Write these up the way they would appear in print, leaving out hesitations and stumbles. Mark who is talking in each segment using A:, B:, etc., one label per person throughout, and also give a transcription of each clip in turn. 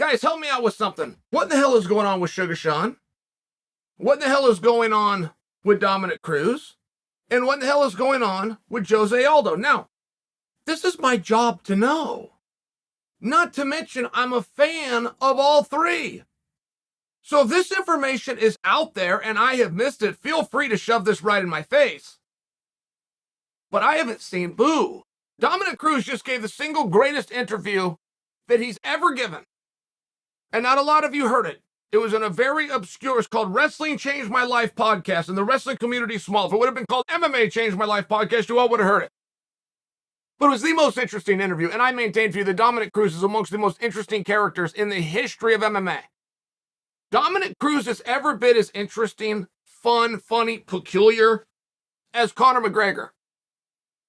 A: Guys, help me out with something. What in the hell is going on with Suga Sean? What in the hell is going on with Dominick Cruz? And what in the hell is going on with Jose Aldo? Now, this is my job to know. Not to mention, I'm a fan of all three. So if this information is out there and I have missed it, feel free to shove this right in my face. But I haven't seen boo. Dominick Cruz just gave the single greatest interview that he's ever given. And not a lot of you heard it. It was in a very obscure, it's called Wrestling Changed My Life podcast, and the wrestling community is small. If it would have been called MMA Changed My Life podcast, you all would have heard it. But it was the most interesting interview, and I maintain for you that Dominick Cruz is amongst the most interesting characters in the history of MMA. Dominick Cruz has ever been as interesting, fun, funny, peculiar as Conor McGregor.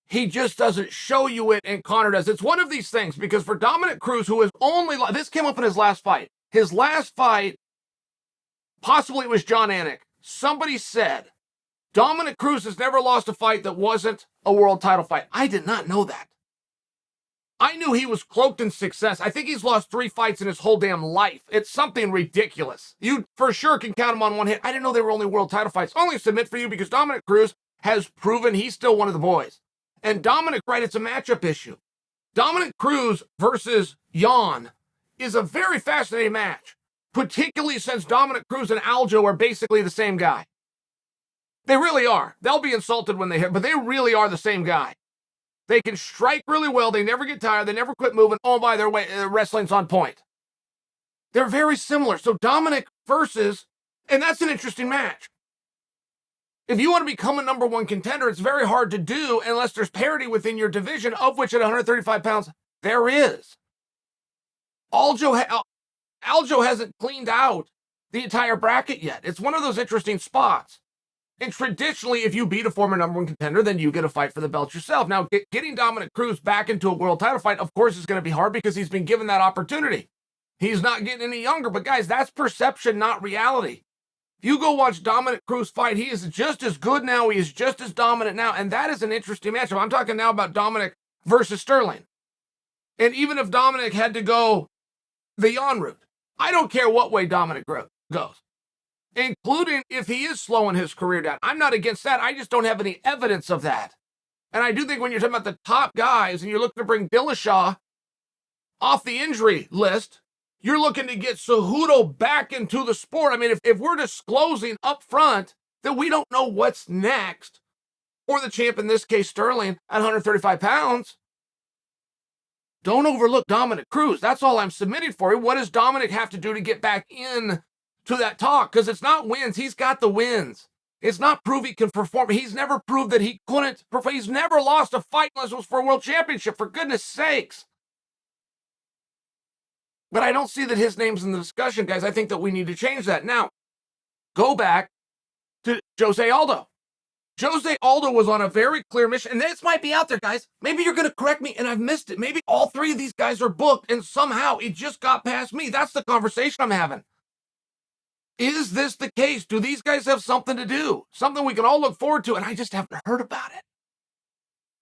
A: He just doesn't show you it, and Conor does. It's one of these things, because for Dominick Cruz, who is only, this came up in his last fight. His last fight, possibly it was Jon Anik. Somebody said, Dominick Cruz has never lost a fight that wasn't a world title fight. I did not know that. I knew he was cloaked in success. I think he's lost 3 fights in his whole damn life. It's something ridiculous. You for sure can count him on one hit. I didn't know they were only world title fights. Only submit for you because Dominick Cruz has proven he's still one of the boys. And Dominick, right, it's a matchup issue. Dominick Cruz versus Jan is a very fascinating match, particularly since Dominick Cruz and Aldo are basically the same guy. They really are. They'll be insulted when they hit, but they really are the same guy. They can strike really well. They never get tired. They never quit moving. Oh, by their way, wrestling's on point. They're very similar. So Dominick versus, and that's an interesting match. If you want to become a number 1 contender, it's very hard to do unless there's parity within your division, of which at 135 pounds, there is. Aldo hasn't cleaned out the entire bracket yet. It's one of those interesting spots. And traditionally, if you beat a former number 1 contender, then you get a fight for the belt yourself. Now, getting Dominick Cruz back into a world title fight, of course, is going to be hard because he's been given that opportunity. He's not getting any younger. But guys, that's perception, not reality. If you go watch Dominick Cruz fight, he is just as good now. He is just as dominant now. And that is an interesting matchup. I'm talking now about Dominick versus Sterling. And even if Dominick had to go the Jan route, I don't care what way Dominick goes. Including if he is slowing his career down. I'm not against that. I just don't have any evidence of that. And I do think when you're talking about the top guys and you're looking to bring Dillashaw off the injury list, you're looking to get Cejudo back into the sport. I mean, if we're disclosing up front that we don't know what's next, or the champ, in this case Sterling, at 135 pounds, don't overlook Dominick Cruz. That's all I'm submitting for. What does Dominick have to do to get back in to that talk? Because it's not wins. He's got the wins. It's not prove he can perform. He's never proved that he couldn't perform. He's never lost a fight unless it was for a world championship, for goodness sakes. But I don't see that his name's in the discussion, guys. I think that we need to change that. Now, go back to Jose Aldo. Jose Aldo was on a very clear mission, and this might be out there, guys. Maybe you're going to correct me, and I've missed it. Maybe all 3 of these guys are booked, and somehow it just got past me. That's the conversation I'm having. Is this the case? Do these guys have something to do? Something we can all look forward to, and I just haven't heard about it.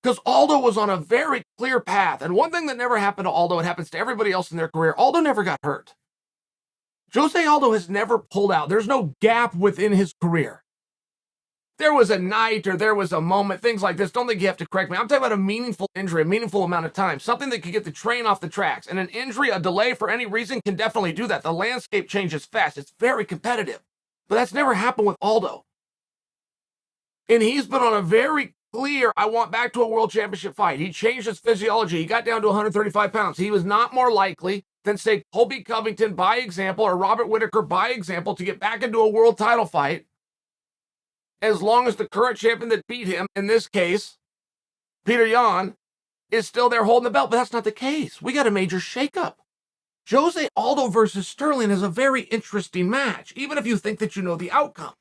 A: Because Aldo was on a very clear path, and one thing that never happened to Aldo, it happens to everybody else in their career, Aldo never got hurt. Jose Aldo has never pulled out. There's no gap within his career. There was a night or there was a moment, things like this. Don't think you have to correct me. I'm talking about a meaningful injury, a meaningful amount of time, something that could get the train off the tracks. And an injury, a delay for any reason can definitely do that. The landscape changes fast. It's very competitive. But that's never happened with Aldo. And he's been on a very clear, I want back to a world championship fight. He changed his physiology. He got down to 135 pounds. He was not more likely than, say, Colby Covington, by example, or Robert Whittaker, by example, to get back into a world title fight, as long as the current champion that beat him, in this case, Peter Yan, is still there holding the belt. But that's not the case. We got a major shakeup. Jose Aldo versus Sterling is a very interesting match, even if you think that you know the outcome.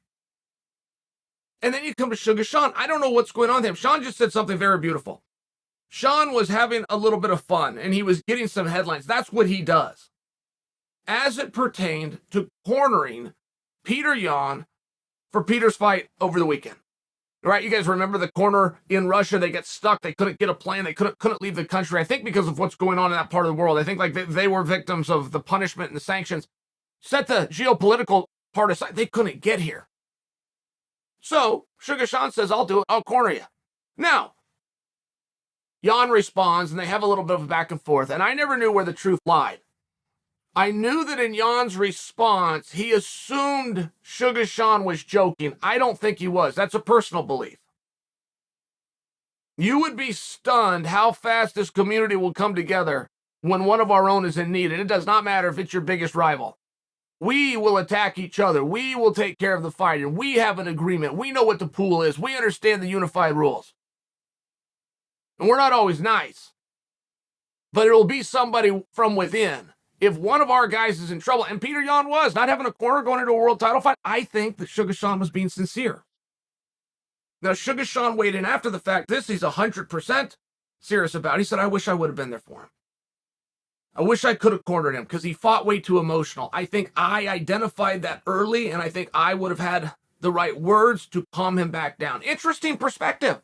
A: And then you come to Suga Sean. I don't know what's going on with him. Sean just said something very beautiful. Sean was having a little bit of fun, and he was getting some headlines. That's what he does. As it pertained to cornering Peter Yan for Peter's fight over the weekend. Right? You guys remember the corner in Russia? They get stuck. They couldn't get a plane. They couldn't leave the country. I think because of what's going on in that part of the world. I think like they were victims of the punishment and the sanctions. Set the geopolitical part aside. They couldn't get here. So Suga Sean says, I'll do it. I'll corner you. Now, Jan responds, and they have a little bit of a back and forth. And I never knew where the truth lied. I knew that in Jan's response, he assumed Suga Sean was joking. I don't think he was. That's a personal belief. You would be stunned how fast this community will come together when one of our own is in need. And it does not matter if it's your biggest rival. We will attack each other. We will take care of the fighter. We have an agreement. We know what the pool is. We understand the unified rules. And we're not always nice. But it will be somebody from within. If one of our guys is in trouble, and Peter Yan was, not having a corner going into a world title fight, I think that Suga Sean was being sincere. Now, Suga Sean weighed in after the fact. This he's 100% serious about. He said, I wish I would have been there for him. I wish I could have cornered him because he fought way too emotional. I think I identified that early, and I think I would have had the right words to calm him back down. Interesting perspective.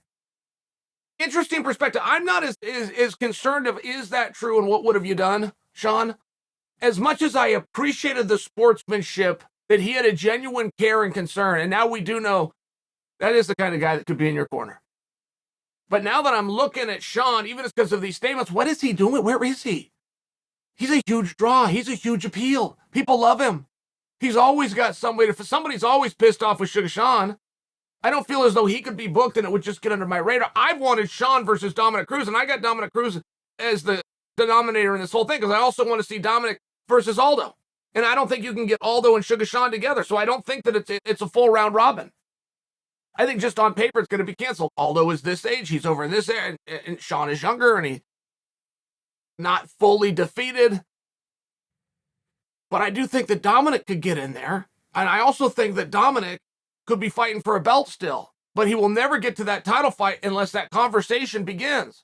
A: Interesting perspective. I'm not as concerned of, is that true and what would have you done, Sean? As much as I appreciated the sportsmanship, that he had a genuine care and concern, and now we do know that is the kind of guy that could be in your corner. But now that I'm looking at Sean, even because of these statements, what is he doing? Where is he? He's a huge draw. He's a huge appeal. People love him. He's always got somebody's always pissed off with Suga Sean. I don't feel as though he could be booked and it would just get under my radar. I've wanted Sean versus Dominick Cruz, and I got Dominick Cruz as the denominator in this whole thing because I also want to see Dominick versus Aldo. And I don't think you can get Aldo and Suga Sean together, so I don't think that it's a full round robin. I think just on paper it's going to be canceled. Aldo is this age, he's over this age, and Sean is younger, and he's not fully defeated. But I do think that Dominick could get in there, and I also think that Dominick could be fighting for a belt still, but he will never get to that title fight unless that conversation begins.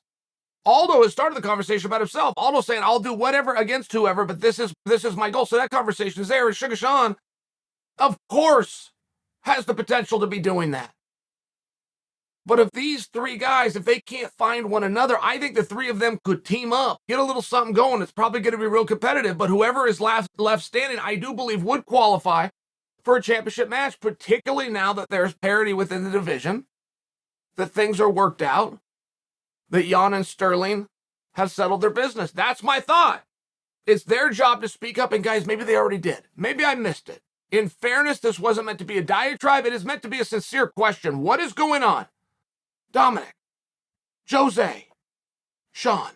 A: Aldo has started the conversation about himself. Aldo saying, I'll do whatever against whoever, but this is my goal. So that conversation is there. And Suga Sean, of course, has the potential to be doing that. But if these three guys, if they can't find one another, I think the three of them could team up, get a little something going. It's probably going to be real competitive, but whoever is left standing, I do believe would qualify for a championship match, particularly now that there's parity within the division, that things are worked out, that Jan and Sterling have settled their business. That's my thought. It's their job to speak up, and guys, maybe they already did. Maybe I missed it. In fairness, this wasn't meant to be a diatribe. It is meant to be a sincere question. What is going on? Dominick, Jose, Sean.